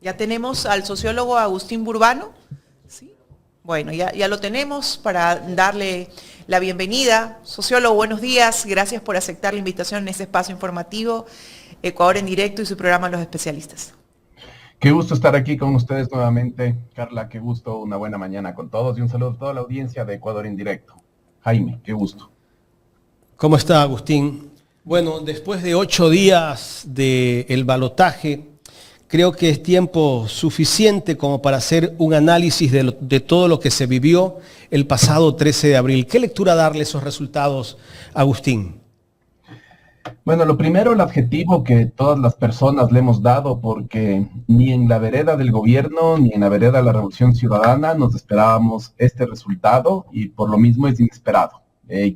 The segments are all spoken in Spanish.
Ya tenemos al sociólogo Agustín Burbano. ¿Sí? Bueno, ya lo tenemos para darle la bienvenida. Sociólogo, buenos días. Gracias por aceptar la invitación en este espacio informativo, Ecuador en directo y su programa Los Especialistas. Qué gusto estar aquí con ustedes nuevamente, Carla. Qué gusto, una buena mañana con todos y un saludo a toda la audiencia de Ecuador en directo. Jaime, qué gusto. ¿Cómo está, Agustín? Bueno, después de 8 días del balotaje, creo que es tiempo suficiente como para hacer un análisis de todo lo que se vivió el pasado 13 de abril. ¿Qué lectura darle a esos resultados, Agustín? Bueno, lo primero, el adjetivo que todas las personas le hemos dado, porque ni en la vereda del gobierno, ni en la vereda de la Revolución Ciudadana nos esperábamos este resultado y por lo mismo es inesperado.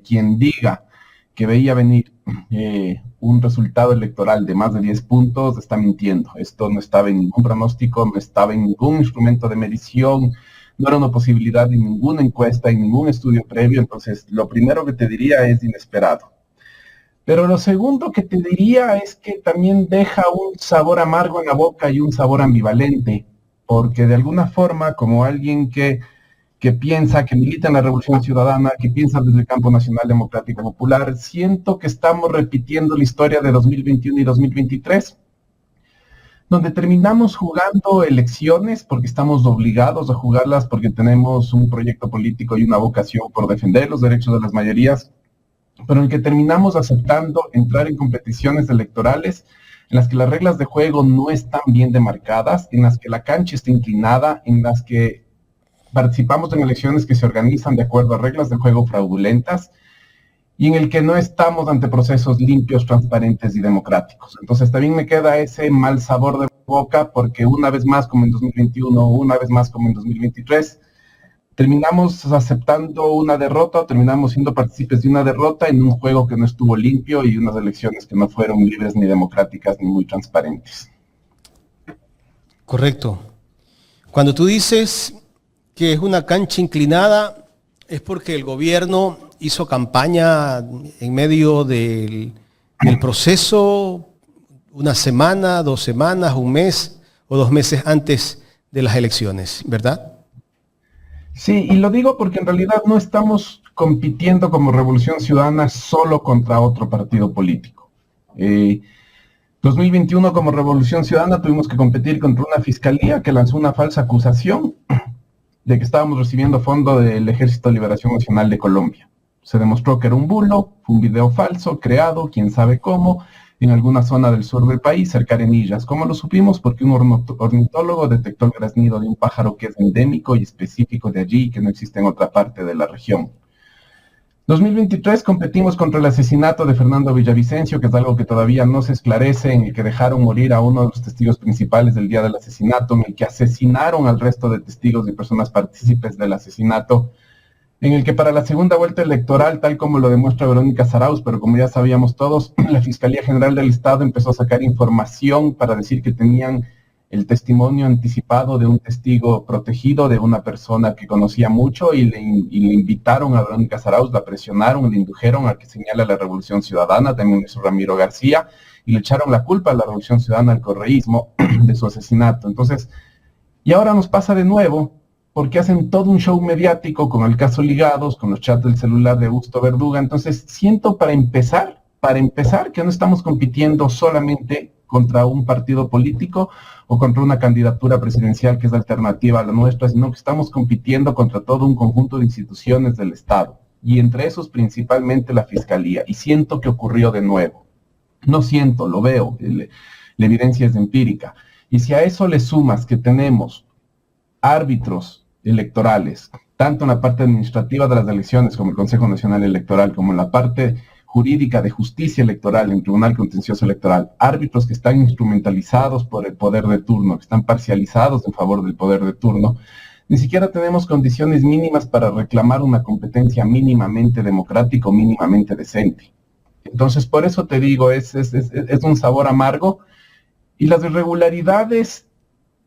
Quien diga que veía venir un resultado electoral de más de 10 puntos está mintiendo. Esto no estaba en ningún pronóstico, no estaba en ningún instrumento de medición, no era una posibilidad de ninguna encuesta, en ningún estudio previo. Entonces, lo primero que te diría es inesperado. Pero lo segundo que te diría es que también deja un sabor amargo en la boca y un sabor ambivalente, porque de alguna forma, como alguien que piensa, que milita en la Revolución Ciudadana, que piensa desde el campo nacional democrático popular, siento que estamos repitiendo la historia de 2021 y 2023, donde terminamos jugando elecciones porque estamos obligados a jugarlas, porque tenemos un proyecto político y una vocación por defender los derechos de las mayorías, pero en que terminamos aceptando entrar en competiciones electorales en las que las reglas de juego no están bien demarcadas, en las que la cancha está inclinada, en las que participamos en elecciones que se organizan de acuerdo a reglas de juego fraudulentas y en el que no estamos ante procesos limpios, transparentes y democráticos. Entonces también me queda ese mal sabor de boca porque una vez más como en 2021, una vez más como en 2023, terminamos aceptando una derrota o terminamos siendo partícipes de una derrota en un juego que no estuvo limpio y unas elecciones que no fueron libres ni democráticas ni muy transparentes. Correcto. Cuando tú dices que es una cancha inclinada, es porque el gobierno hizo campaña en medio del proceso, una semana, 2 semanas, un mes o 2 meses antes de las elecciones, ¿verdad? Sí, y lo digo porque en realidad no estamos compitiendo como Revolución Ciudadana solo contra otro partido político. 2021 como Revolución Ciudadana tuvimos que competir contra una fiscalía que lanzó una falsa acusación de que estábamos recibiendo fondo del Ejército de Liberación Nacional de Colombia. Se demostró que era un bulo, fue un video falso, creado, quién sabe cómo, en alguna zona del sur del país, cerca de Arenillas. ¿Cómo lo supimos? Porque un ornitólogo detectó el graznido de un pájaro que es endémico y específico de allí y que no existe en otra parte de la región. 2023 competimos contra el asesinato de Fernando Villavicencio, que es algo que todavía no se esclarece, en el que dejaron morir a uno de los testigos principales del día del asesinato, en el que asesinaron al resto de testigos y personas partícipes del asesinato, en el que para la segunda vuelta electoral, tal como lo demuestra Verónica Zarauz, pero como ya sabíamos todos, la Fiscalía General del Estado empezó a sacar información para decir que tenían el testimonio anticipado de un testigo protegido, de una persona que conocía mucho, y le invitaron a Verónica Zarauz, la presionaron, le indujeron a que señale a la Revolución Ciudadana, también hizo Ramiro García, y le echaron la culpa a la Revolución Ciudadana, al correísmo, de su asesinato. Entonces, y ahora nos pasa de nuevo, porque hacen todo un show mediático con el caso Ligados, con los chats del celular de Augusto Verduga. Entonces, siento para empezar, que no estamos compitiendo solamente contra un partido político o contra una candidatura presidencial que es alternativa a la nuestra, sino que estamos compitiendo contra todo un conjunto de instituciones del Estado, y entre esos principalmente la Fiscalía. Y siento que ocurrió de nuevo. No siento, lo veo, la evidencia es empírica. Y si a eso le sumas que tenemos árbitros electorales, tanto en la parte administrativa de las elecciones como el Consejo Nacional Electoral, como en la parte jurídica de justicia electoral, en el Tribunal Contencioso Electoral, árbitros que están instrumentalizados por el poder de turno, que están parcializados en favor del poder de turno, ni siquiera tenemos condiciones mínimas para reclamar una competencia mínimamente democrática o mínimamente decente. Entonces, por eso te digo, es un sabor amargo, y las irregularidades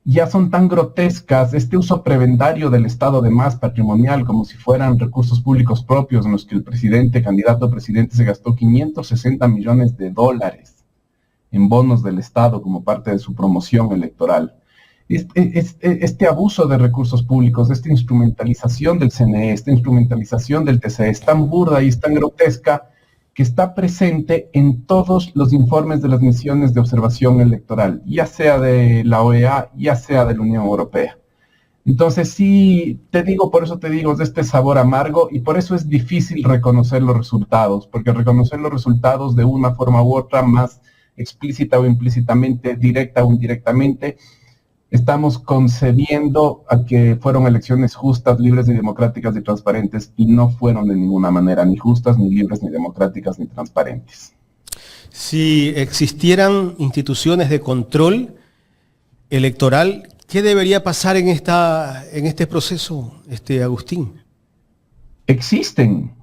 ya son tan grotescas, este uso prebendario del Estado de más patrimonial, como si fueran recursos públicos propios, en los que el candidato a presidente, se gastó 560 millones de dólares en bonos del Estado como parte de su promoción electoral. Este abuso de recursos públicos, esta instrumentalización del CNE, esta instrumentalización del TCE es tan burda y es tan grotesca que está presente en todos los informes de las misiones de observación electoral, ya sea de la OEA, ya sea de la Unión Europea. Entonces sí, por eso te digo, es de este sabor amargo y por eso es difícil reconocer los resultados, porque reconocer los resultados de una forma u otra, más explícita o implícitamente, directa o indirectamente, estamos concediendo a que fueron elecciones justas, libres y democráticas y transparentes, y no fueron de ninguna manera ni justas, ni libres, ni democráticas, ni transparentes. Si existieran instituciones de control electoral, ¿qué debería pasar en este proceso, Agustín? Existen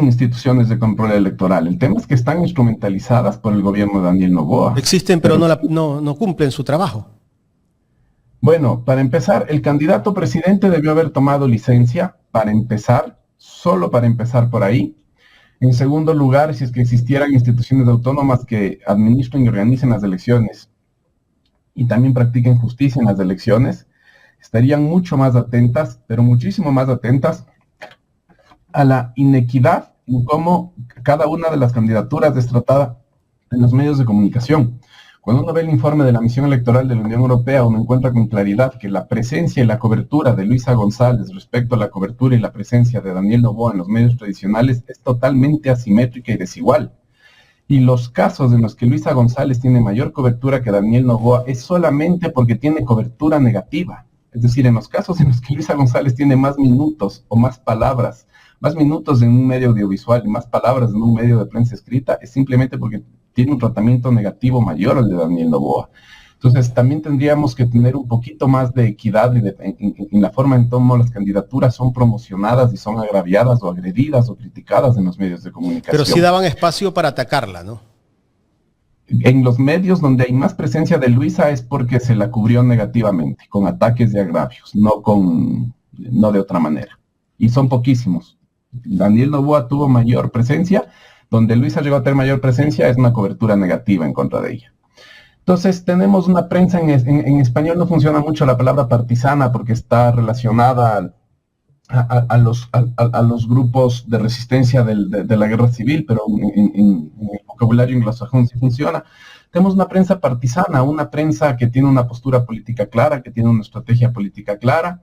instituciones de control electoral. El tema es que están instrumentalizadas por el gobierno de Daniel Noboa. Existen, pero no cumplen su trabajo. Bueno, para empezar, el candidato presidente debió haber tomado licencia para empezar, solo para empezar por ahí. En segundo lugar, si es que existieran instituciones autónomas que administren y organicen las elecciones y también practiquen justicia en las elecciones, estarían mucho más atentas, pero muchísimo más atentas a la inequidad en cómo cada una de las candidaturas es tratada en los medios de comunicación. Cuando uno ve el informe de la misión electoral de la Unión Europea, uno encuentra con claridad que la presencia y la cobertura de Luisa González respecto a la cobertura y la presencia de Daniel Noboa en los medios tradicionales es totalmente asimétrica y desigual. Y los casos en los que Luisa González tiene mayor cobertura que Daniel Noboa es solamente porque tiene cobertura negativa. Es decir, en los casos en los que Luisa González tiene más minutos o más palabras, más minutos en un medio audiovisual y más palabras en un medio de prensa escrita, es simplemente porque tiene un tratamiento negativo mayor al de Daniel Noboa. Entonces, también tendríamos que tener un poquito más de equidad en la forma en cómo las candidaturas son promocionadas y son agraviadas o agredidas o criticadas en los medios de comunicación. Pero sí daban espacio para atacarla, ¿no? En los medios donde hay más presencia de Luisa es porque se la cubrió negativamente, con ataques y agravios, no de otra manera. Y son poquísimos. Daniel Noboa tuvo mayor presencia. Donde Luisa llegó a tener mayor presencia es una cobertura negativa en contra de ella. Entonces tenemos una prensa, en español no funciona mucho la palabra partisana porque está relacionada a los grupos de resistencia de la guerra civil, pero en el vocabulario anglosajón sí funciona. Tenemos una prensa partisana, una prensa que tiene una postura política clara, que tiene una estrategia política clara.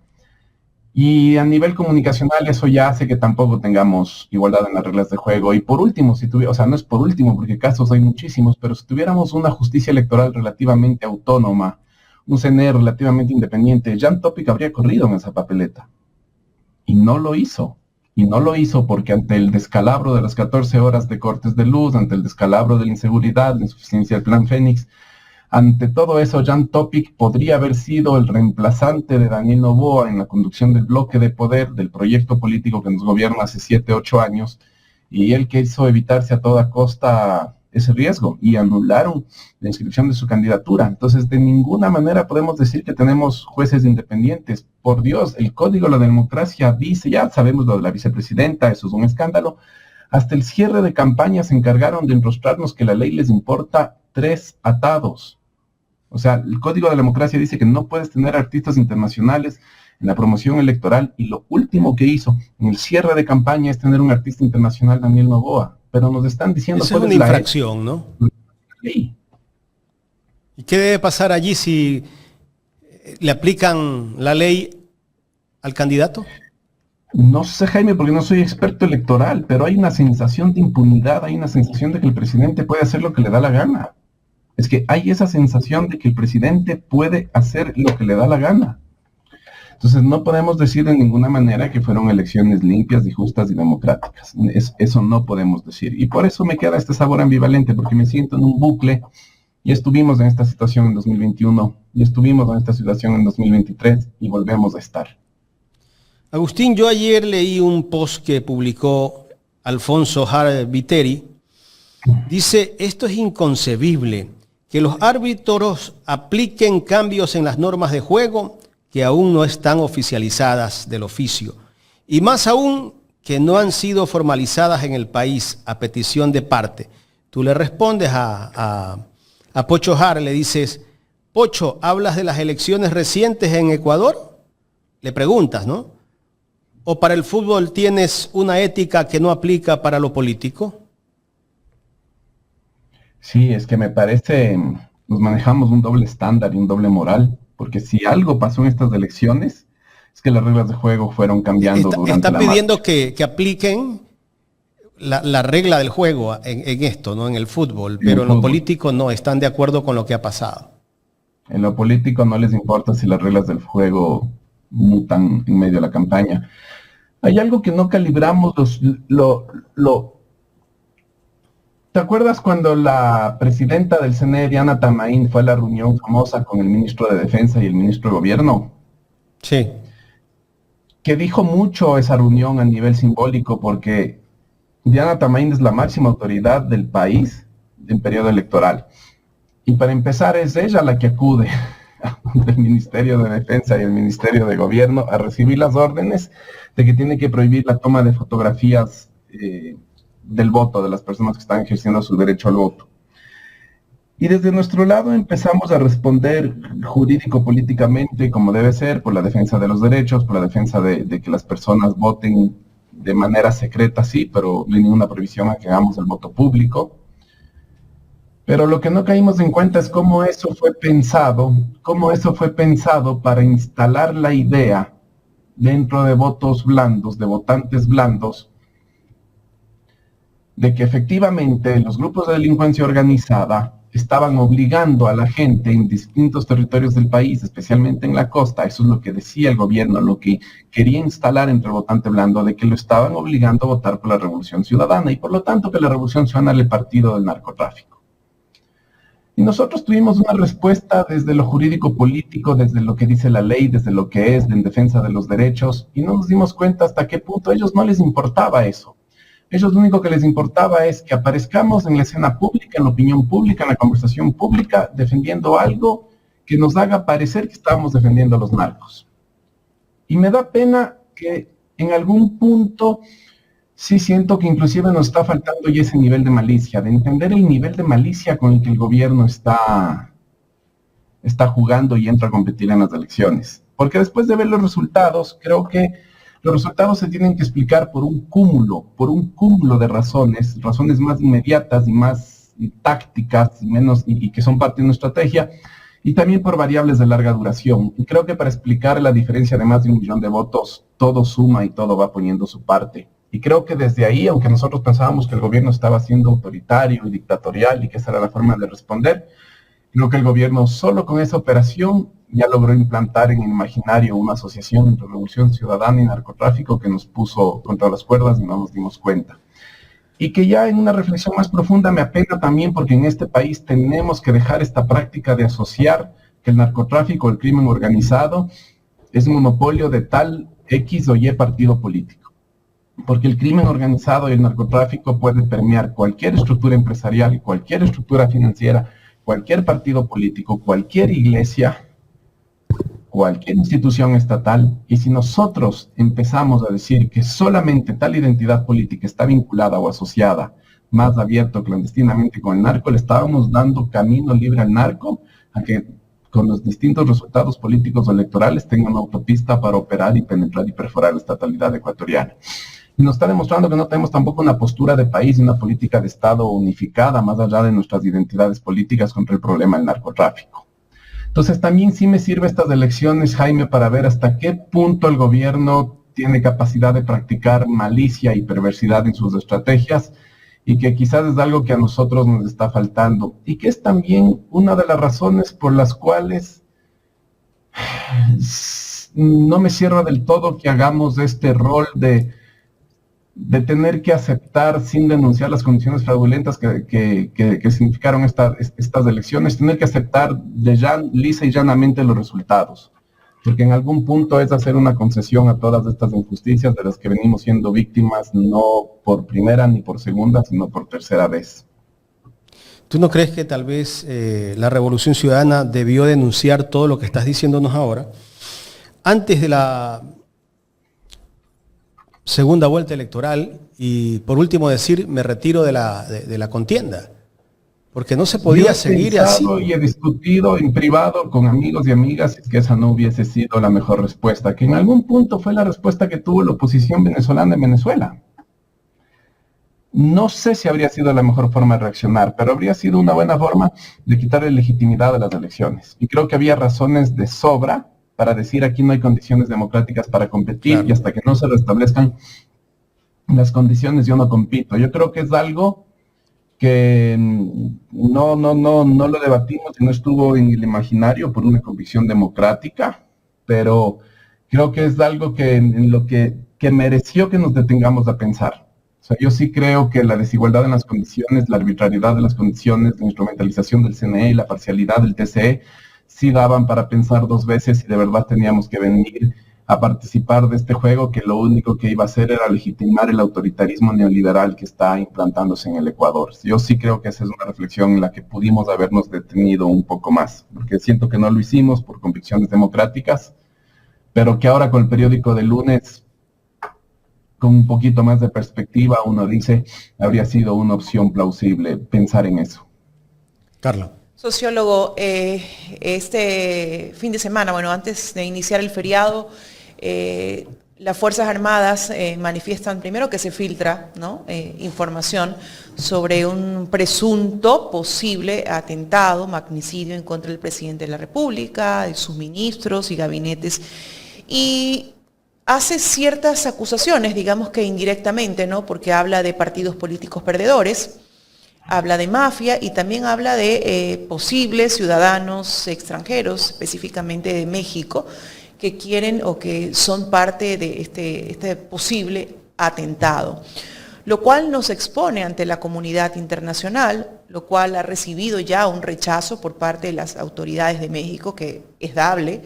Y a nivel comunicacional eso ya hace que tampoco tengamos igualdad en las reglas de juego. Y por último, no es por último, porque casos hay muchísimos, pero si tuviéramos una justicia electoral relativamente autónoma, un CNE relativamente independiente, Jan Topic habría corrido en esa papeleta. Y no lo hizo. Y no lo hizo porque ante el descalabro de las 14 horas de cortes de luz, ante el descalabro de la inseguridad, la insuficiencia del Plan Fénix, ante todo eso, Jan Topic podría haber sido el reemplazante de Daniel Noboa en la conducción del bloque de poder del proyecto político que nos gobierna hace 7, 8 años, y él quiso evitarse a toda costa ese riesgo y anularon la inscripción de su candidatura. Entonces, de ninguna manera podemos decir que tenemos jueces independientes. Por Dios, el Código de la Democracia dice, ya sabemos lo de la vicepresidenta, eso es un escándalo. Hasta el cierre de campaña se encargaron de enrostrarnos que la ley les importa 3 atados. O sea, el Código de la Democracia dice que no puedes tener artistas internacionales en la promoción electoral, y lo último que hizo en el cierre de campaña es tener un artista internacional, Daniel Noboa. Pero nos están diciendo... Esa es una infracción, ¿no? Sí. ¿Y qué debe pasar allí si le aplican la ley al candidato? No sé, Jaime, porque no soy experto electoral, pero hay una sensación de impunidad, hay una sensación de que el presidente puede hacer lo que le da la gana. Es que hay esa sensación de que el presidente puede hacer lo que le da la gana. Entonces no podemos decir de ninguna manera que fueron elecciones limpias y justas y democráticas. Eso no podemos decir. Y por eso me queda este sabor ambivalente, porque me siento en un bucle. Y estuvimos en esta situación en 2021, y estuvimos en esta situación en 2023, y volvemos a estar. Agustín, yo ayer leí un post que publicó Alfonso Jara Viteri. Dice, esto es inconcebible, que los árbitros apliquen cambios en las normas de juego que aún no están oficializadas del oficio, y más aún que no han sido formalizadas en el país a petición de parte. Tú le respondes a Pocho Jara, le dices, Pocho, hablas de las elecciones recientes en Ecuador, le preguntas, ¿no? ¿O para el fútbol tienes una ética que no aplica para lo político? Sí, es que me parece, nos manejamos un doble estándar y un doble moral, porque si algo pasó en estas elecciones, es que las reglas de juego fueron cambiando durante Está la pidiendo marcha. que apliquen la regla del juego en esto, ¿no? En el fútbol, En el pero en lo fútbol. político no, están de acuerdo con lo que ha pasado. En lo político no les importa si las reglas del juego mutan en medio de la campaña. Hay algo que no calibramos ¿Te acuerdas cuando la presidenta del CNE, Diana Tamain, fue a la reunión famosa con el ministro de Defensa y el ministro de Gobierno? Sí. Que dijo mucho esa reunión a nivel simbólico porque Diana Tamain es la máxima autoridad del país en periodo electoral. Y para empezar es ella la que acude del Ministerio de Defensa y el Ministerio de Gobierno a recibir las órdenes de que tiene que prohibir la toma de fotografías del voto de las personas que están ejerciendo su derecho al voto. Y desde nuestro lado empezamos a responder jurídico-políticamente como debe ser, por la defensa de los derechos, por la defensa de que las personas voten de manera secreta, sí, pero no hay ninguna prohibición a que hagamos el voto público. Pero lo que no caímos en cuenta es cómo eso fue pensado para instalar la idea dentro de votos blandos, de votantes blandos, de que efectivamente los grupos de delincuencia organizada estaban obligando a la gente en distintos territorios del país, especialmente en la costa, eso es lo que decía el gobierno, lo que quería instalar entre el votante blando, de que lo estaban obligando a votar por la Revolución Ciudadana y por lo tanto que la Revolución Ciudadana era el partido del narcotráfico. Y nosotros tuvimos una respuesta desde lo jurídico-político, desde lo que dice la ley, desde lo que es en defensa de los derechos, y no nos dimos cuenta hasta qué punto a ellos no les importaba eso. Ellos lo único que les importaba es que aparezcamos en la escena pública, en la opinión pública, en la conversación pública, defendiendo algo que nos haga parecer que estábamos defendiendo a los narcos. Y me da pena que en algún punto sí siento que inclusive nos está faltando ya ese nivel de malicia, de entender el nivel de malicia con el que el gobierno está jugando y entra a competir en las elecciones. Porque después de ver los resultados, creo que los resultados se tienen que explicar por un cúmulo de razones más inmediatas y más tácticas y que son parte de una estrategia, y también por variables de larga duración. Y creo que para explicar la diferencia de más de 1 millón de votos, todo suma y todo va poniendo su parte. Y creo que desde ahí, aunque nosotros pensábamos que el gobierno estaba siendo autoritario y dictatorial y que esa era la forma de responder, creo que el gobierno solo con esa operación ya logró implantar en el imaginario una asociación entre Revolución Ciudadana y narcotráfico que nos puso contra las cuerdas y no nos dimos cuenta. Y que ya en una reflexión más profunda me apena también porque en este país tenemos que dejar esta práctica de asociar que el narcotráfico, el crimen organizado, es un monopolio de tal X o Y partido político. Porque el crimen organizado y el narcotráfico puede permear cualquier estructura empresarial, cualquier estructura financiera, cualquier partido político, cualquier iglesia, cualquier institución estatal, y si nosotros empezamos a decir que solamente tal identidad política está vinculada o asociada más abierto clandestinamente con el narco, le estábamos dando camino libre al narco a que con los distintos resultados políticos o electorales tenga una autopista para operar y penetrar y perforar la estatalidad ecuatoriana. Y nos está demostrando que no tenemos tampoco una postura de país y una política de Estado unificada más allá de nuestras identidades políticas contra el problema del narcotráfico. Entonces también sí me sirve estas elecciones, Jaime, para ver hasta qué punto el gobierno tiene capacidad de practicar malicia y perversidad en sus estrategias y que quizás es algo que a nosotros nos está faltando y que es también una de las razones por las cuales no me cierra del todo que hagamos este rol de tener que aceptar sin denunciar las condiciones fraudulentas que significaron estas elecciones, tener que aceptar lisa y llanamente los resultados, porque en algún punto es hacer una concesión a todas estas injusticias de las que venimos siendo víctimas, no por primera ni por segunda, sino por tercera vez. ¿Tú no crees que tal vez la Revolución Ciudadana debió denunciar todo lo que estás diciéndonos ahora antes de la segunda vuelta electoral y por último decir me retiro de la contienda? porque no se podía seguir así. Y he discutido en privado con amigos y amigas que esa no hubiese sido la mejor respuesta, que en algún punto fue la respuesta que tuvo la oposición venezolana en Venezuela. No sé si habría sido la mejor forma de reaccionar, pero habría sido una buena forma de quitarle legitimidad a las elecciones. Y creo que había razones de sobra para decir aquí no hay condiciones democráticas para competir, claro, y hasta que no se restablezcan las condiciones yo no compito. Yo creo que es algo que no lo debatimos y no estuvo en el imaginario por una convicción democrática, pero creo que es algo que en lo que mereció que nos detengamos a pensar. O sea, yo sí creo que la desigualdad en las condiciones, la arbitrariedad de las condiciones, la instrumentalización del CNE y la parcialidad del TCE sí daban para pensar dos veces si de verdad teníamos que venir a participar de este juego que lo único que iba a hacer era legitimar el autoritarismo neoliberal que está implantándose en el Ecuador. Yo sí creo que esa es una reflexión en la que pudimos habernos detenido un poco más, porque siento que no lo hicimos por convicciones democráticas, pero que ahora con el periódico del lunes, con un poquito más de perspectiva, uno dice, habría sido una opción plausible pensar en eso. Carla. Sociólogo, este fin de semana, bueno, antes de iniciar el feriado, las Fuerzas Armadas manifiestan primero que se filtra, ¿no?, información sobre un presunto posible atentado, magnicidio en contra del presidente de la República, de sus ministros y gabinetes, y hace ciertas acusaciones, digamos que indirectamente, ¿no?, porque habla de partidos políticos perdedores, habla de mafia y también habla de posibles ciudadanos extranjeros, específicamente de México, que quieren o que son parte de este posible atentado, lo cual nos expone ante la comunidad internacional, lo cual ha recibido ya un rechazo por parte de las autoridades de México, que es dable,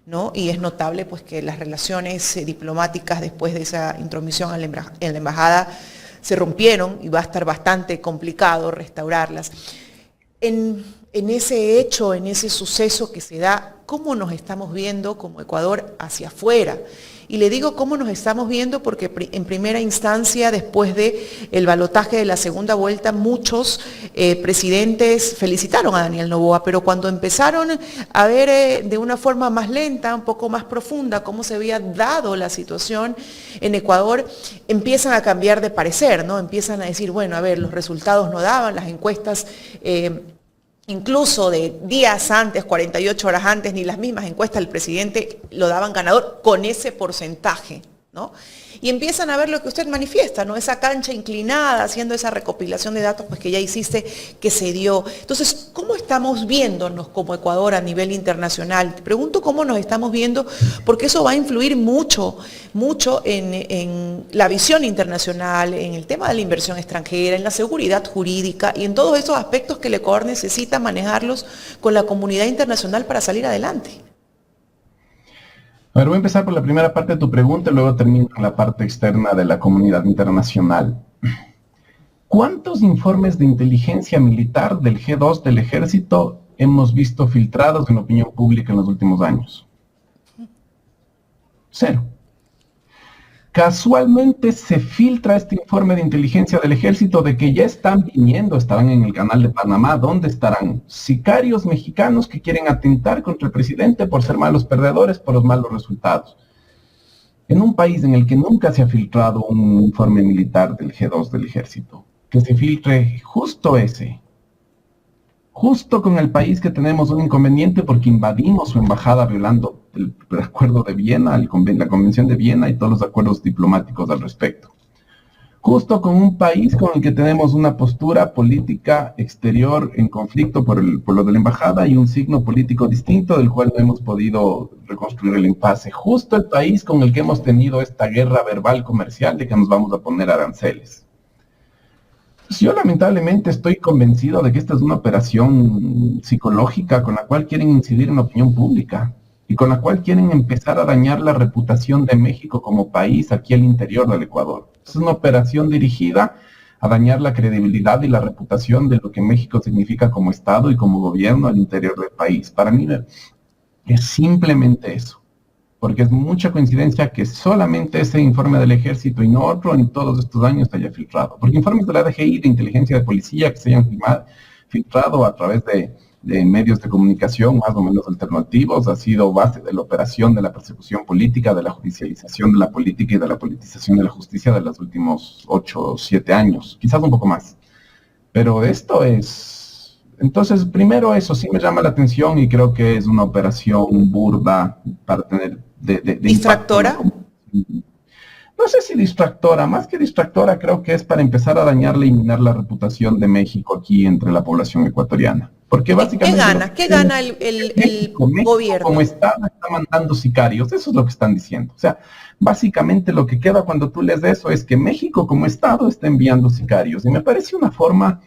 ¿no? Y es notable pues que las relaciones diplomáticas después de esa intromisión en la embajada se rompieron y va a estar bastante complicado restaurarlas. En ese hecho, en ese suceso que se da, ¿cómo nos estamos viendo como Ecuador hacia afuera? Y le digo cómo nos estamos viendo porque en primera instancia, después del balotaje de la segunda vuelta, muchos presidentes felicitaron a Daniel Noboa, pero cuando empezaron a ver de una forma más lenta, un poco más profunda, cómo se había dado la situación en Ecuador, empiezan a cambiar de parecer, ¿no? Empiezan a decir, bueno, a ver, los resultados no daban, las encuestas incluso de días antes, 48 horas antes, ni las mismas encuestas del presidente lo daban ganador con ese porcentaje, ¿no? Y empiezan a ver lo que usted manifiesta, ¿no? Esa cancha inclinada, haciendo esa recopilación de datos pues, que ya hiciste, que se dio. Entonces, ¿cómo estamos viéndonos como Ecuador a nivel internacional? Te pregunto cómo nos estamos viendo, porque eso va a influir mucho en la visión internacional, en el tema de la inversión extranjera, en la seguridad jurídica y en todos esos aspectos que el Ecuador necesita manejarlos con la comunidad internacional para salir adelante. A ver, voy a empezar por la primera parte de tu pregunta y luego termino con la parte externa de la comunidad internacional. ¿Cuántos informes de inteligencia militar del G2 del Ejército hemos visto filtrados en la opinión pública en los últimos años? Cero. Casualmente se filtra este informe de inteligencia del Ejército de que ya están viniendo, estarán en el canal de Panamá, ¿dónde estarán? Sicarios mexicanos que quieren atentar contra el presidente por ser malos perdedores, por los malos resultados. En un país en el que nunca se ha filtrado un informe militar del G2 del Ejército, que se filtre justo ese, justo con el país que tenemos un inconveniente porque invadimos su embajada violando el acuerdo de Viena, la Convención de Viena y todos los acuerdos diplomáticos al respecto. Justo con un país con el que tenemos una postura política exterior en conflicto por lo de la embajada y un signo político distinto del cual no hemos podido reconstruir el impasse. Justo el país con el que hemos tenido esta guerra verbal comercial de que nos vamos a poner aranceles. Yo lamentablemente estoy convencido de que esta es una operación psicológica con la cual quieren incidir en la opinión pública y con la cual quieren empezar a dañar la reputación de México como país aquí al interior del Ecuador. Es una operación dirigida a dañar la credibilidad y la reputación de lo que México significa como Estado y como gobierno al interior del país. Para mí es simplemente eso. Porque es mucha coincidencia que solamente ese informe del Ejército y no otro en todos estos años se haya filtrado. Porque informes de la DGI, de inteligencia de policía que se hayan filtrado a través de medios de comunicación más o menos alternativos, ha sido base de la operación de la persecución política, de la judicialización de la política y de la politización de la justicia de los últimos 8 o 7 años, quizás un poco más. Pero esto es... Entonces, primero eso sí me llama la atención y creo que es una operación burda para tener de ¿Distractora? No sé si distractora, más que distractora creo que es para empezar a dañarle y minar la reputación de México aquí entre la población ecuatoriana. Porque básicamente... ¿Qué gana el México gobierno? como Estado está mandando sicarios, eso es lo que están diciendo. O sea, básicamente lo que queda cuando tú lees de eso es que México como Estado está enviando sicarios. Y me parece una forma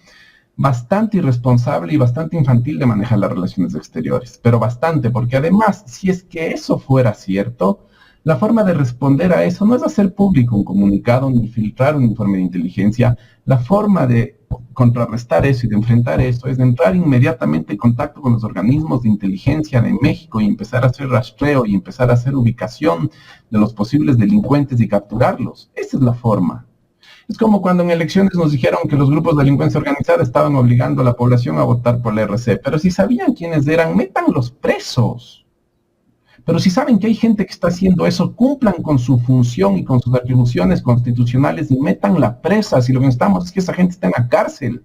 bastante irresponsable y bastante infantil de manejar las relaciones exteriores. Pero bastante, porque además, si es que eso fuera cierto, la forma de responder a eso no es hacer público un comunicado ni filtrar un informe de inteligencia. La forma de contrarrestar eso y de enfrentar eso es de entrar inmediatamente en contacto con los organismos de inteligencia de México y empezar a hacer rastreo y empezar a hacer ubicación de los posibles delincuentes y capturarlos. Esa es la forma. Es como cuando en elecciones nos dijeron que los grupos de delincuencia organizada estaban obligando a la población a votar por la RC, pero si sabían quiénes eran, métanlos presos. Pero si saben que hay gente que está haciendo eso, cumplan con su función y con sus atribuciones constitucionales y métanla presa. Si lo que necesitamos es que esa gente esté en la cárcel.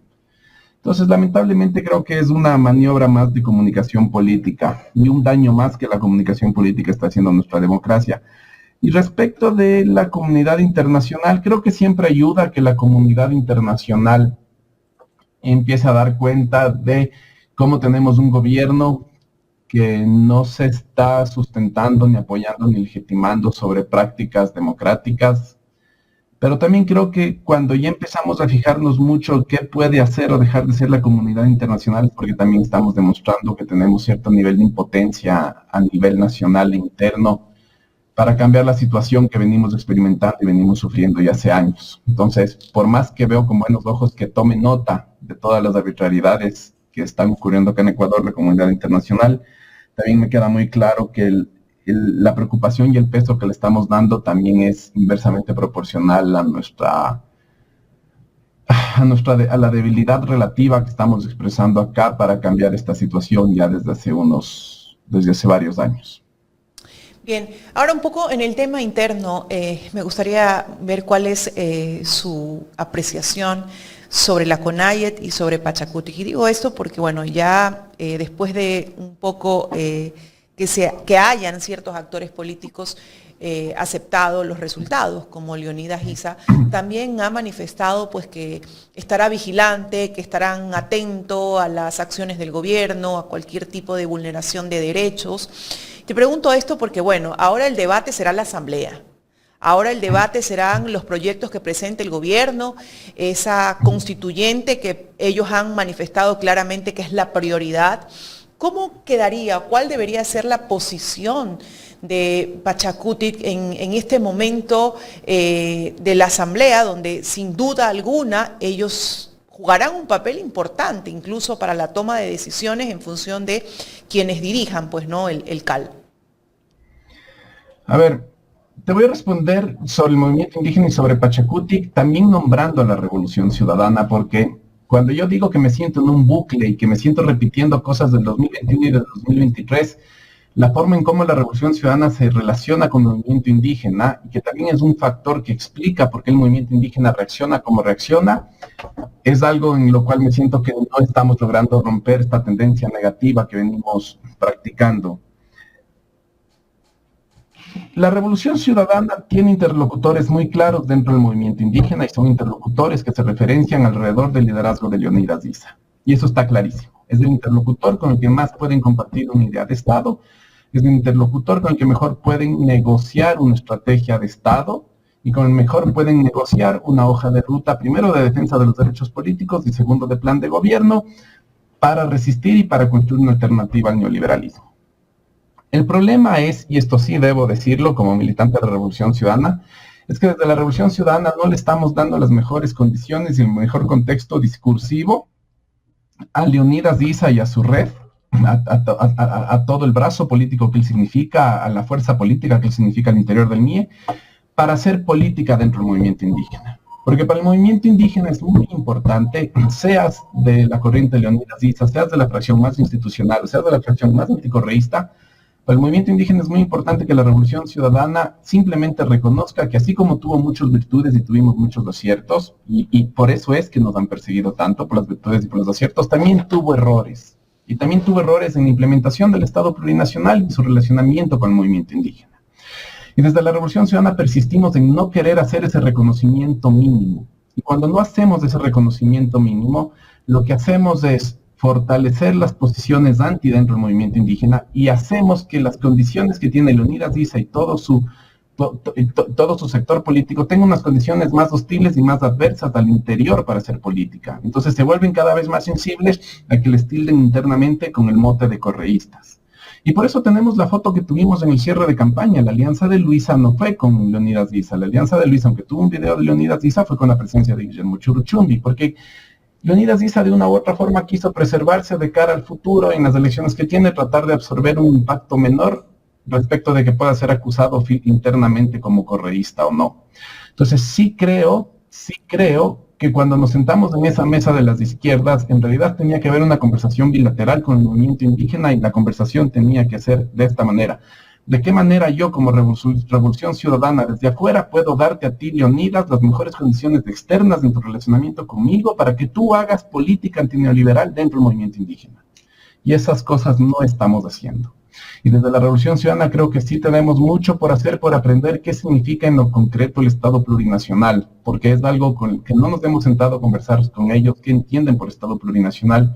Entonces, lamentablemente creo que es una maniobra más de comunicación política y un daño más que la comunicación política está haciendo a nuestra democracia. Y respecto de la comunidad internacional, creo que siempre ayuda a que la comunidad internacional empiece a dar cuenta de cómo tenemos un gobierno que no se está sustentando, ni apoyando, ni legitimando sobre prácticas democráticas. Pero también creo que cuando ya empezamos a fijarnos mucho qué puede hacer o dejar de ser la comunidad internacional, porque también estamos demostrando que tenemos cierto nivel de impotencia a nivel nacional e interno para cambiar la situación que venimos experimentando y venimos sufriendo ya hace años. Entonces, por más que veo con buenos ojos que tome nota de todas las arbitrariedades que están ocurriendo acá en Ecuador, la comunidad internacional, también me queda muy claro que la preocupación y el peso que le estamos dando también es inversamente proporcional a la debilidad relativa que estamos expresando acá para cambiar esta situación ya desde hace varios años. Bien, ahora un poco en el tema interno, me gustaría ver cuál es su apreciación sobre la CONAIET y sobre Pachacutic. Y digo esto porque, bueno, ya después de un poco que hayan ciertos actores políticos aceptado los resultados, como Leonidas Issa, también ha manifestado pues que estará vigilante, que estarán atentos a las acciones del gobierno, a cualquier tipo de vulneración de derechos. Te pregunto esto porque, bueno, ahora el debate será la asamblea. Ahora el debate serán los proyectos que presente el gobierno, esa constituyente que ellos han manifestado claramente que es la prioridad. ¿Cómo quedaría? ¿Cuál debería ser la posición de Pachacutic en este momento de la asamblea, donde sin duda alguna ellos jugarán un papel importante, incluso para la toma de decisiones en función de quienes dirijan, pues, ¿no?, el CAL? A ver, te voy a responder sobre el movimiento indígena y sobre Pachacutic, también nombrando a la Revolución Ciudadana, porque cuando yo digo que me siento en un bucle y que me siento repitiendo cosas del 2021 y del 2023, la forma en cómo la Revolución Ciudadana se relaciona con el movimiento indígena, y que también es un factor que explica por qué el movimiento indígena reacciona como reacciona, es algo en lo cual me siento que no estamos logrando romper esta tendencia negativa que venimos practicando. La Revolución Ciudadana tiene interlocutores muy claros dentro del movimiento indígena y son interlocutores que se referencian alrededor del liderazgo de Leonidas Issa. Y eso está clarísimo. Es el interlocutor con el que más pueden compartir una idea de Estado, es el interlocutor con el que mejor pueden negociar una estrategia de Estado y con el mejor pueden negociar una hoja de ruta, primero de defensa de los derechos políticos y segundo de plan de gobierno para resistir y para construir una alternativa al neoliberalismo. El problema es, y esto sí debo decirlo como militante de la Revolución Ciudadana, es que desde la Revolución Ciudadana no le estamos dando las mejores condiciones y el mejor contexto discursivo a Leonidas Issa y a su red, a todo el brazo político que él significa, a la fuerza política que él significa al interior del MIE, para hacer política dentro del movimiento indígena. Porque para el movimiento indígena es muy importante, seas de la corriente Leonidas Issa, seas de la fracción más institucional, seas de la fracción más anticorreísta, para el movimiento indígena es muy importante que la Revolución Ciudadana simplemente reconozca que así como tuvo muchas virtudes y tuvimos muchos aciertos, y por eso es que nos han perseguido tanto, por las virtudes y por los aciertos, también tuvo errores. Y también tuvo errores en la implementación del Estado plurinacional y su relacionamiento con el movimiento indígena. Y desde la Revolución Ciudadana persistimos en no querer hacer ese reconocimiento mínimo. Y cuando no hacemos ese reconocimiento mínimo, lo que hacemos es fortalecer las posiciones anti dentro del movimiento indígena y hacemos que las condiciones que tiene Leonidas Issa y todo su sector político tengan unas condiciones más hostiles y más adversas al interior para hacer política. Entonces se vuelven cada vez más sensibles a que les tilden internamente con el mote de correístas. Y por eso tenemos la foto que tuvimos en el cierre de campaña. La alianza de Luisa no fue con Leonidas Issa. La alianza de Luisa, aunque tuvo un video de Leonidas Issa, fue con la presencia de Guillermo Churuchumbi, porque Leonidas Issa de una u otra forma quiso preservarse de cara al futuro en las elecciones que tiene, tratar de absorber un impacto menor respecto de que pueda ser acusado internamente como correísta o no. Entonces sí creo que cuando nos sentamos en esa mesa de las izquierdas, en realidad tenía que haber una conversación bilateral con el movimiento indígena y la conversación tenía que ser de esta manera. ¿De qué manera yo como Revolución Ciudadana desde afuera puedo darte a ti, Leonidas, las mejores condiciones externas en tu relacionamiento conmigo para que tú hagas política antineoliberal dentro del movimiento indígena? Y esas cosas no estamos haciendo. Y desde la Revolución Ciudadana creo que sí tenemos mucho por hacer, por aprender qué significa en lo concreto el Estado plurinacional, porque es algo con el que no nos hemos sentado a conversar con ellos, qué entienden por Estado plurinacional.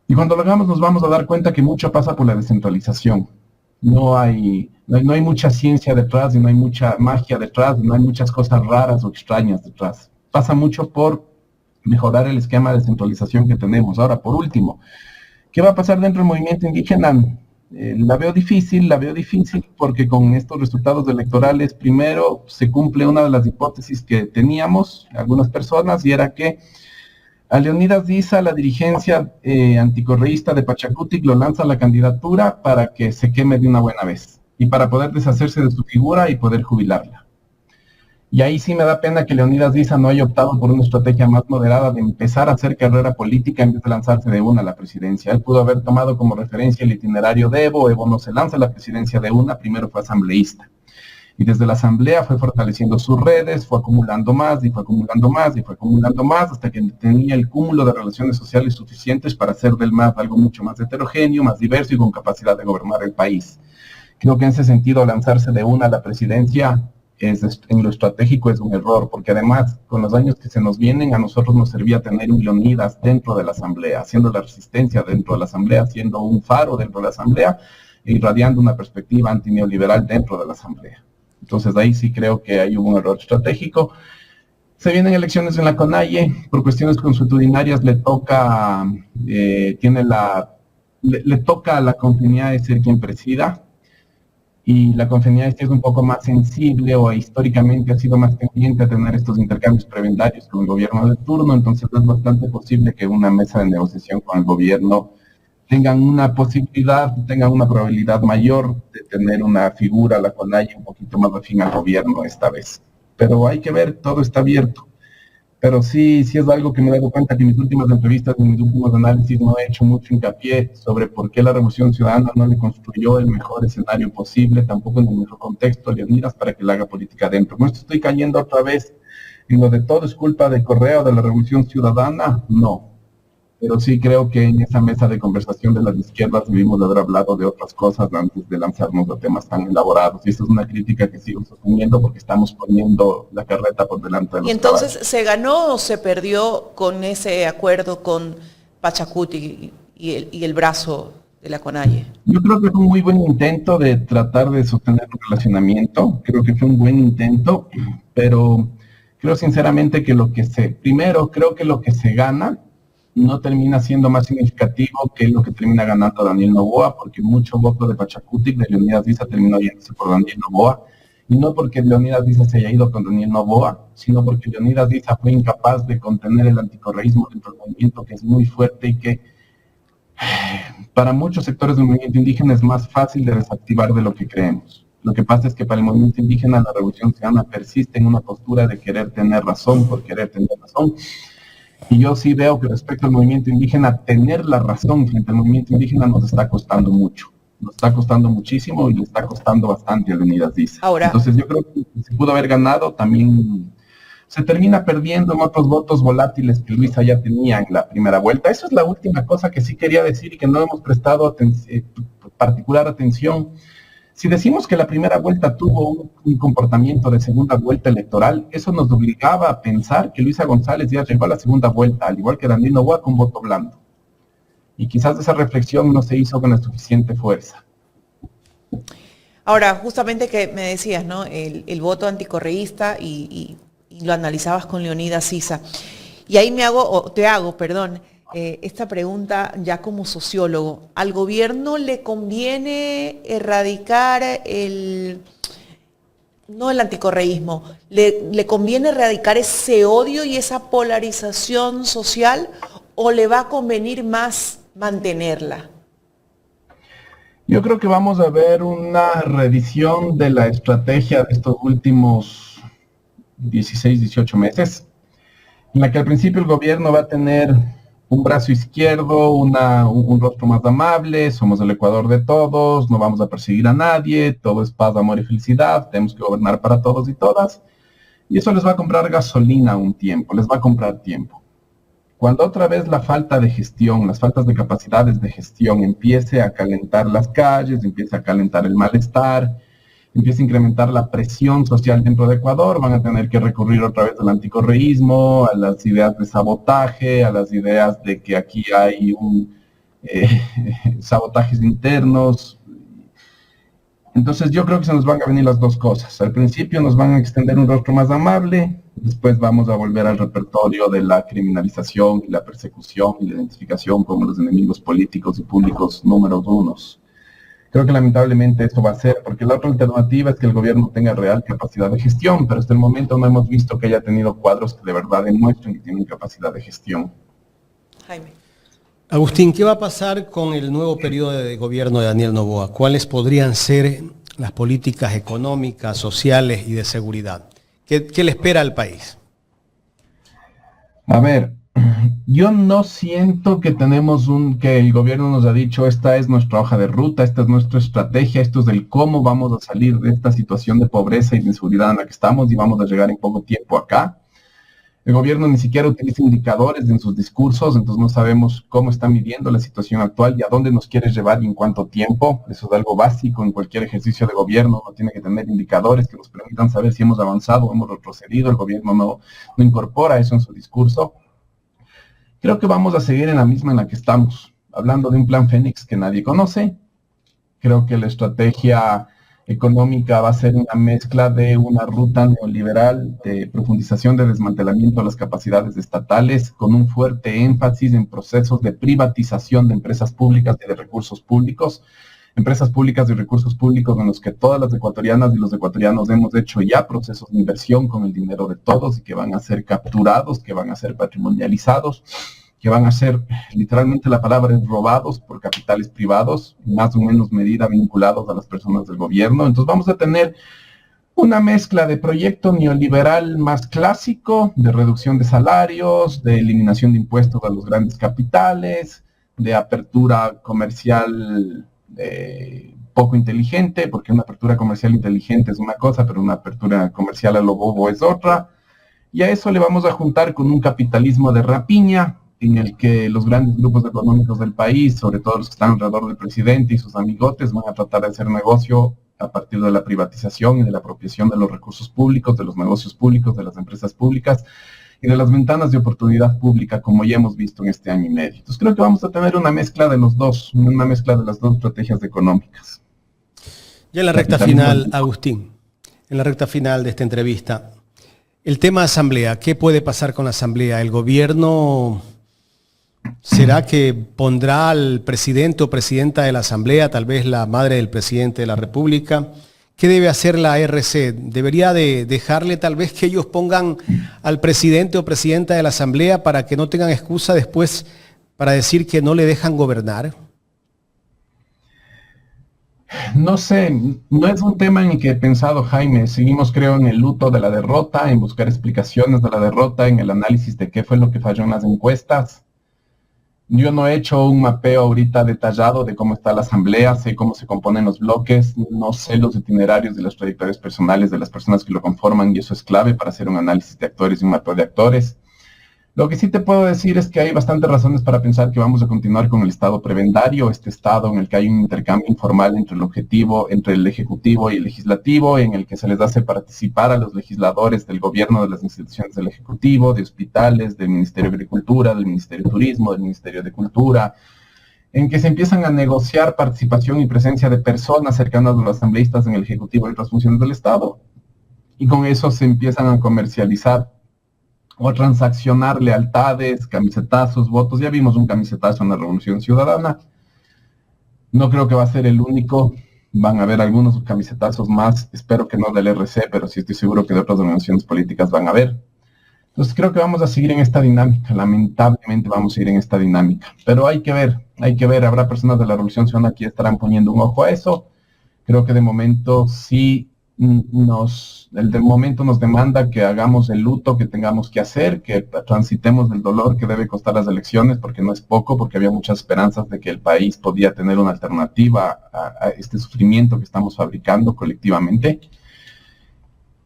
Y cuando lo hagamos nos vamos a dar cuenta que mucho pasa por la descentralización. No hay mucha ciencia detrás, y no hay mucha magia detrás, y no hay muchas cosas raras o extrañas detrás. Pasa mucho por mejorar el esquema de descentralización que tenemos. Ahora, por último, ¿qué va a pasar dentro del movimiento indígena? La veo difícil porque con estos resultados electorales, primero se cumple una de las hipótesis que teníamos algunas personas, y era que a Leonidas Issa, la dirigencia anticorreísta de Pachacutic, lo lanza a la candidatura para que se queme de una buena vez y para poder deshacerse de su figura y poder jubilarla. Y ahí sí me da pena que Leonidas Issa no haya optado por una estrategia más moderada de empezar a hacer carrera política en vez de lanzarse de una a la presidencia. Él pudo haber tomado como referencia el itinerario de Evo. Evo no se lanza a la presidencia de una, primero fue asambleísta. Y desde la asamblea fue fortaleciendo sus redes, fue acumulando más y fue acumulando más y fue acumulando más hasta que tenía el cúmulo de relaciones sociales suficientes para hacer del MAS algo mucho más heterogéneo, más diverso y con capacidad de gobernar el país. Creo que en ese sentido lanzarse de una a la presidencia en lo estratégico es un error, porque además con los años que se nos vienen a nosotros nos servía tener un Leonidas dentro de la asamblea, haciendo la resistencia dentro de la asamblea, siendo un faro dentro de la asamblea, irradiando una perspectiva antineoliberal dentro de la asamblea. Entonces ahí sí creo que hay un error estratégico. Se vienen elecciones en la CONAIE, por cuestiones consuetudinarias le toca a la Confinidad de ser quien presida, y la Confinidad es un poco más sensible o históricamente ha sido más pendiente a tener estos intercambios prebendarios con el gobierno de turno, entonces es bastante posible que una mesa de negociación con el gobierno tengan una probabilidad mayor de tener una figura, la cual haya un poquito más afín al gobierno esta vez. Pero hay que ver, todo está abierto. Pero sí es algo que me he dado cuenta que en mis últimas entrevistas, en mis últimos análisis, no he hecho mucho hincapié sobre por qué la Revolución Ciudadana no le construyó el mejor escenario posible, tampoco en el mejor contexto a Leonidas para que le haga política adentro. No estoy cayendo otra vez en lo de todo es culpa de Correa o de la Revolución Ciudadana, no. Pero sí creo que en esa mesa de conversación de las izquierdas debimos de haber hablado de otras cosas antes de lanzarnos a temas tan elaborados. Y esa es una crítica que sigo sosteniendo porque estamos poniendo la carreta por delante de los ¿Y entonces caballos. se ganó o se perdió con ese acuerdo con Pachacutic y el brazo de la CONAIE? Yo creo que fue un muy buen intento de tratar de sostener un relacionamiento. Creo que fue un buen intento, pero creo sinceramente que lo que se gana no termina siendo más significativo que lo que termina ganando Daniel Noboa, porque mucho voto de Pachacutic, de Leonidas Issa, terminó yéndose por Daniel Noboa, y no porque Leonidas Issa se haya ido con Daniel Noboa, sino porque Leonidas Issa fue incapaz de contener el anticorreísmo dentro del movimiento, que es muy fuerte y que para muchos sectores del movimiento indígena es más fácil de desactivar de lo que creemos. Lo que pasa es que para el movimiento indígena la revolución ciudadana persiste en una postura de querer tener razón por querer tener razón. Y yo sí veo que respecto al movimiento indígena, tener la razón frente al movimiento indígena nos está costando mucho. Nos está costando muchísimo y le está costando bastante a Leonidas Diza. Ahora, entonces yo creo que si pudo haber ganado, también se termina perdiendo en otros votos volátiles que Luisa ya tenía en la primera vuelta. Eso es la última cosa que sí quería decir y que no hemos prestado particular atención. Si decimos que la primera vuelta tuvo un comportamiento de segunda vuelta electoral, eso nos obligaba a pensar que Luisa González ya llegó a la segunda vuelta, al igual que Daniel Noboa, con voto blando. Y quizás esa reflexión no se hizo con la suficiente fuerza. ahora, justamente que me decías, ¿no? El voto anticorreísta y lo analizabas con Leonidas Sisa. Y ahí te hago, esta pregunta ya como sociólogo. ¿Al gobierno le conviene erradicar no el anticorreísmo, le conviene erradicar ese odio y esa polarización social o le va a convenir más mantenerla? Yo creo que vamos a ver una reedición de la estrategia de estos últimos 16, 18 meses, en la que al principio el gobierno va a tener un brazo izquierdo, un rostro más amable, somos el Ecuador de todos, no vamos a perseguir a nadie, todo es paz, amor y felicidad, tenemos que gobernar para todos y todas, y eso les va a comprar gasolina un tiempo, les va a comprar tiempo. Cuando otra vez la falta de gestión, las faltas de capacidades de gestión empiece a calentar las calles, empiece a calentar el malestar, empieza a incrementar la presión social dentro de Ecuador, van a tener que recurrir otra vez al anticorreísmo, a las ideas de sabotaje, a las ideas de que aquí hay sabotajes internos. Entonces yo creo que se nos van a venir las dos cosas. Al principio nos van a extender un rostro más amable, después vamos a volver al repertorio de la criminalización y la persecución y la identificación como los enemigos políticos y públicos números unos. Creo que lamentablemente esto va a ser, porque la otra alternativa es que el gobierno tenga real capacidad de gestión, pero hasta el momento no hemos visto que haya tenido cuadros que de verdad demuestren que tienen capacidad de gestión. Jaime. Agustín, ¿qué va a pasar con el nuevo periodo de gobierno de Daniel Noboa? ¿Cuáles podrían ser las políticas económicas, sociales y de seguridad? ¿Qué le espera al país? A ver, yo no siento que que el gobierno nos ha dicho esta es nuestra hoja de ruta, esta es nuestra estrategia, esto es el cómo vamos a salir de esta situación de pobreza y de inseguridad en la que estamos y vamos a llegar en poco tiempo acá. El gobierno ni siquiera utiliza indicadores en sus discursos, entonces no sabemos cómo está midiendo la situación actual y a dónde nos quiere llevar y en cuánto tiempo. Eso es algo básico en cualquier ejercicio de gobierno, no tiene que tener indicadores que nos permitan saber si hemos avanzado o hemos retrocedido. El gobierno no incorpora eso en su discurso. Creo que vamos a seguir en la misma en la que estamos, hablando de un plan Fénix que nadie conoce. Creo que la estrategia económica va a ser una mezcla de una ruta neoliberal de profundización de desmantelamiento de las capacidades estatales, con un fuerte énfasis en procesos de privatización de empresas públicas y de recursos públicos. Empresas públicas y recursos públicos en los que todas las ecuatorianas y los ecuatorianos hemos hecho ya procesos de inversión con el dinero de todos y que van a ser capturados, que van a ser patrimonializados, que van a ser, literalmente la palabra es robados por capitales privados, más o menos medida vinculados a las personas del gobierno. Entonces vamos a tener una mezcla de proyecto neoliberal más clásico, de reducción de salarios, de eliminación de impuestos a los grandes capitales, de apertura comercial poco inteligente, porque una apertura comercial inteligente es una cosa, pero una apertura comercial a lo bobo es otra. Y a eso le vamos a juntar con un capitalismo de rapiña, en el que los grandes grupos económicos del país, sobre todo los que están alrededor del presidente y sus amigotes, van a tratar de hacer negocio a partir de la privatización y de la apropiación de los recursos públicos, de los negocios públicos, de las empresas públicas y de las ventanas de oportunidad pública, como ya hemos visto en este año y medio. Entonces creo que vamos a tener una mezcla de los dos, una mezcla de las dos estrategias económicas. Ya en la recta final, Agustín, en la recta final de esta entrevista, el tema asamblea, ¿qué puede pasar con la asamblea? ¿El gobierno será que pondrá al presidente o presidenta de la asamblea, tal vez la madre del presidente de la República? ¿Qué debe hacer la RC? ¿Debería de dejarle tal vez que ellos pongan al presidente o presidenta de la asamblea para que no tengan excusa después para decir que no le dejan gobernar? No sé, no es un tema en el que he pensado, Jaime. Seguimos, creo, en el luto de la derrota, en buscar explicaciones de la derrota, en el análisis de qué fue lo que falló en las encuestas. Yo no he hecho un mapeo ahorita detallado de cómo está la asamblea, sé cómo se componen los bloques, no sé los itinerarios de las trayectorias personales de las personas que lo conforman y eso es clave para hacer un análisis de actores y un mapeo de actores. Lo que sí te puedo decir es que hay bastantes razones para pensar que vamos a continuar con el estado prebendario, este estado en el que hay un intercambio informal entre el ejecutivo y el legislativo, en el que se les hace participar a los legisladores del gobierno, de las instituciones del ejecutivo, de hospitales, del Ministerio de Agricultura, del Ministerio de Turismo, del Ministerio de Cultura, en que se empiezan a negociar participación y presencia de personas cercanas a los asambleístas en el ejecutivo y otras funciones del estado, y con eso se empiezan a comercializar o a transaccionar lealtades, camisetazos, votos. Ya vimos un camisetazo en la Revolución Ciudadana. No creo que va a ser el único. Van a haber algunos camisetazos más. Espero que no del RC, pero sí estoy seguro que de otras organizaciones políticas van a haber. Entonces creo que vamos a seguir en esta dinámica. Lamentablemente vamos a ir en esta dinámica. Pero hay que ver. Habrá personas de la Revolución Ciudadana que estarán poniendo un ojo a eso. Creo que de momento sí el del momento nos demanda que hagamos el luto que tengamos que hacer, que transitemos del dolor que debe costar las elecciones, porque no es poco, porque había muchas esperanzas de que el país podía tener una alternativa a este sufrimiento que estamos fabricando colectivamente.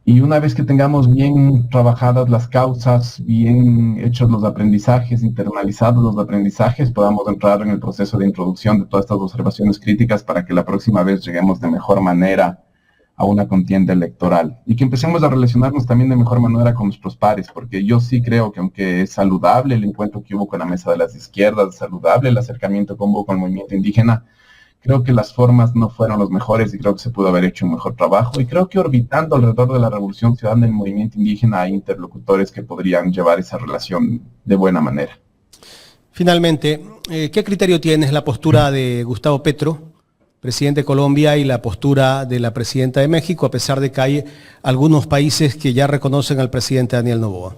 Y una vez que tengamos bien trabajadas las causas, bien hechos los aprendizajes, internalizados los aprendizajes, podamos entrar en el proceso de introducción de todas estas observaciones críticas para que la próxima vez lleguemos de mejor manera a una contienda electoral y que empecemos a relacionarnos también de mejor manera con nuestros pares, porque yo sí creo que aunque es saludable el encuentro que hubo con la mesa de las izquierdas, saludable el acercamiento que hubo con el movimiento indígena, creo que las formas no fueron los mejores y creo que se pudo haber hecho un mejor trabajo y creo que orbitando alrededor de la Revolución Ciudadana del movimiento indígena hay interlocutores que podrían llevar esa relación de buena manera. Finalmente, ¿qué criterio tienes la postura de Gustavo Petro, presidente de Colombia, y la postura de la presidenta de México, a pesar de que hay algunos países que ya reconocen al presidente Daniel Noboa?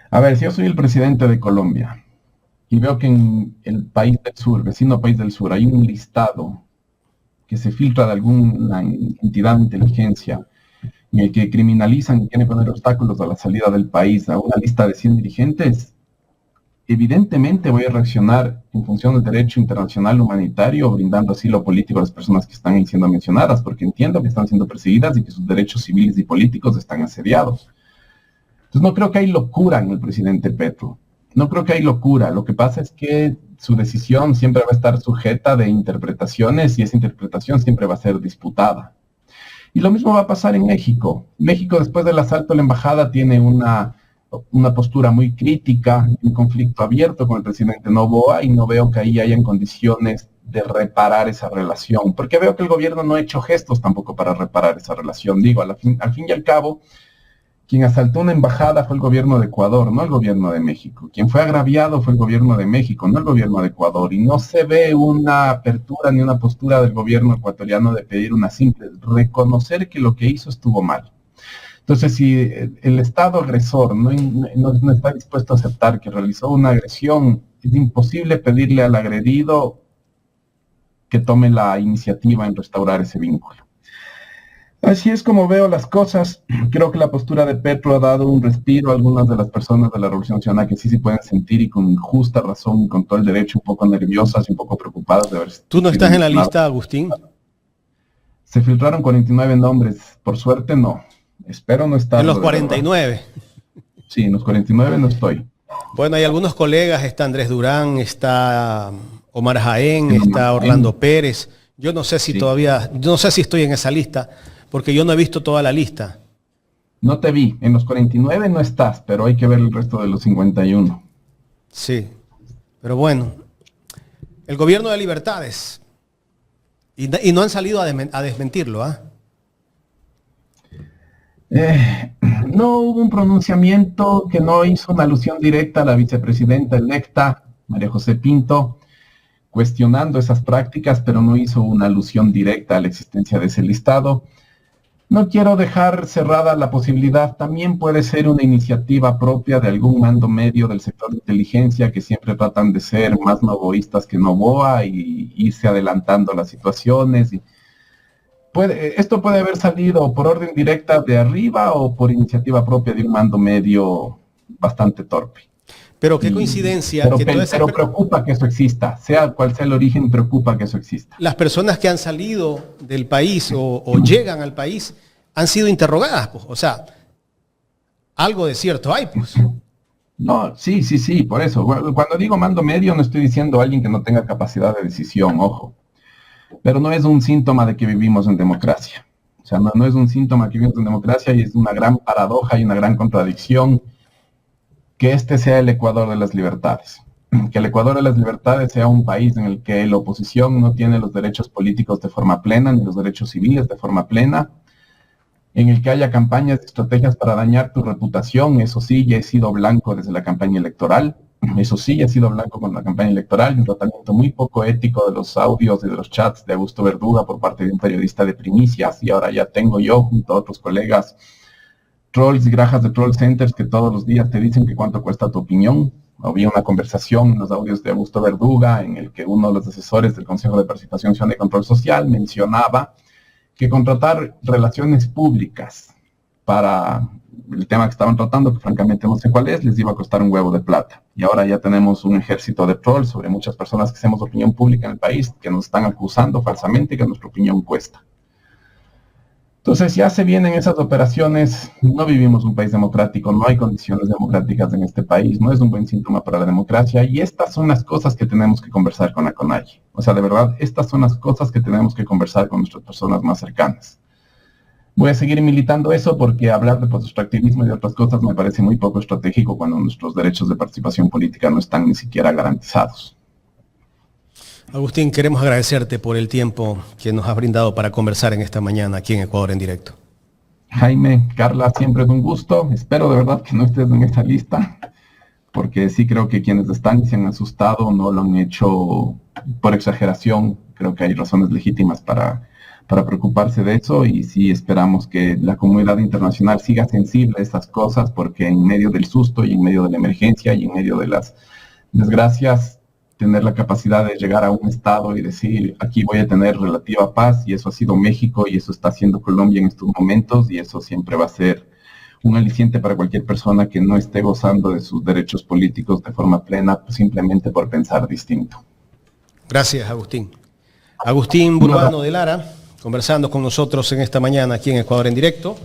A ver, si yo soy el presidente de Colombia y veo que en el país del sur, vecino país del sur, hay un listado que se filtra de alguna entidad de inteligencia en el que criminalizan y quieren poner obstáculos a la salida del país a una lista de 100 dirigentes, evidentemente voy a reaccionar en función del derecho internacional humanitario, brindando asilo político a las personas que están siendo mencionadas, porque entiendo que están siendo perseguidas y que sus derechos civiles y políticos están asediados. Entonces no creo que hay locura en el presidente Petro. No creo que hay locura. Lo que pasa es que su decisión siempre va a estar sujeta de interpretaciones y esa interpretación siempre va a ser disputada. Y lo mismo va a pasar en México. México, después del asalto a la embajada, tiene una postura muy crítica, un conflicto abierto con el presidente Noboa y no veo que ahí hayan condiciones de reparar esa relación, porque veo que el gobierno no ha hecho gestos tampoco para reparar esa relación. Digo, al fin y al cabo, quien asaltó una embajada fue el gobierno de Ecuador, no el gobierno de México. Quien fue agraviado fue el gobierno de México, no el gobierno de Ecuador. Y no se ve una apertura ni una postura del gobierno ecuatoriano de pedir una simple, reconocer que lo que hizo estuvo mal. Entonces, si el Estado agresor no está dispuesto a aceptar que realizó una agresión, es imposible pedirle al agredido que tome la iniciativa en restaurar ese vínculo. Así es como veo las cosas. Creo que la postura de Petro ha dado un respiro a algunas de las personas de la Revolución Ciudadana que sí pueden sentir y con justa razón y con todo el derecho un poco nerviosas y un poco preocupadas de ver si... ¿Tú no estás en la lista, Agustín? Se filtraron 49 nombres. Por suerte, no. Espero no estar... En los 49. Sí, en los 49 no estoy. Bueno, hay algunos colegas, está Andrés Durán, está Omar Jaén, está Orlando Pérez. Yo no sé si todavía, yo no sé si estoy en esa lista, porque yo no he visto toda la lista. No te vi, en los 49 no estás, pero hay que ver el resto de los 51. Sí, pero bueno, el gobierno de libertades, y no han salido a desmentirlo, ¿ah? No hubo un pronunciamiento que no hizo una alusión directa a la vicepresidenta electa, María José Pinto, cuestionando esas prácticas, pero no hizo una alusión directa a la existencia de ese listado. No quiero dejar cerrada la posibilidad, también puede ser una iniciativa propia de algún mando medio del sector de inteligencia que siempre tratan de ser más novoístas que Novoa y irse adelantando las situaciones. Esto puede haber salido por orden directa de arriba o por iniciativa propia de un mando medio bastante torpe. Pero qué coincidencia. Pero preocupa que eso exista, sea cual sea el origen, preocupa que eso exista. Las personas que han salido del país o llegan al país han sido interrogadas, pues. O sea, algo de cierto hay, pues. No, sí, por eso. Cuando digo mando medio no estoy diciendo alguien que no tenga capacidad de decisión, ojo. Pero no es un síntoma de que vivimos en democracia. O sea, no es un síntoma que vivimos en democracia y es una gran paradoja y una gran contradicción que este sea el Ecuador de las libertades. Que el Ecuador de las libertades sea un país en el que la oposición no tiene los derechos políticos de forma plena, ni los derechos civiles de forma plena, en el que haya campañas y estrategias para dañar tu reputación. Eso sí, ya he sido blanco desde la campaña electoral. Eso sí, ya he sido blanco con la campaña electoral, un tratamiento muy poco ético de los audios y de los chats de Augusto Verduga por parte de un periodista de primicias, y ahora ya tengo yo, junto a otros colegas, trolls y grajas de troll centers que todos los días te dicen que cuánto cuesta tu opinión. Había una conversación en los audios de Augusto Verduga en el que uno de los asesores del Consejo de Participación Ciudadana y Control Social mencionaba que contratar relaciones públicas para el tema que estaban tratando, que francamente no sé cuál es, les iba a costar un huevo de plata. Y ahora ya tenemos un ejército de trolls sobre muchas personas que hacemos opinión pública en el país, que nos están acusando falsamente que nuestra opinión cuesta. Entonces ya se vienen esas operaciones. No vivimos un país democrático, no hay condiciones democráticas en este país, no es un buen síntoma para la democracia, y estas son las cosas que tenemos que conversar con la CONAIE. O sea, de verdad, estas son las cosas que tenemos que conversar con nuestras personas más cercanas. Voy a seguir militando eso porque hablar de post-extractivismo y de otras cosas me parece muy poco estratégico cuando nuestros derechos de participación política no están ni siquiera garantizados. Agustín, queremos agradecerte por el tiempo que nos has brindado para conversar en esta mañana aquí en Ecuador en Directo. Jaime, Carla, siempre es un gusto. Espero de verdad que no estés en esta lista, porque sí creo que quienes están y se han asustado no lo han hecho por exageración. Creo que hay razones legítimas para preocuparse de eso, y sí esperamos que la comunidad internacional siga sensible a estas cosas, porque en medio del susto y en medio de la emergencia y en medio de las desgracias, tener la capacidad de llegar a un estado y decir, aquí voy a tener relativa paz, y eso ha sido México, y eso está haciendo Colombia en estos momentos, y eso siempre va a ser un aliciente para cualquier persona que no esté gozando de sus derechos políticos de forma plena, simplemente por pensar distinto. Gracias, Agustín. Agustín Burbano de Lara, conversando con nosotros en esta mañana aquí en Ecuador en Directo.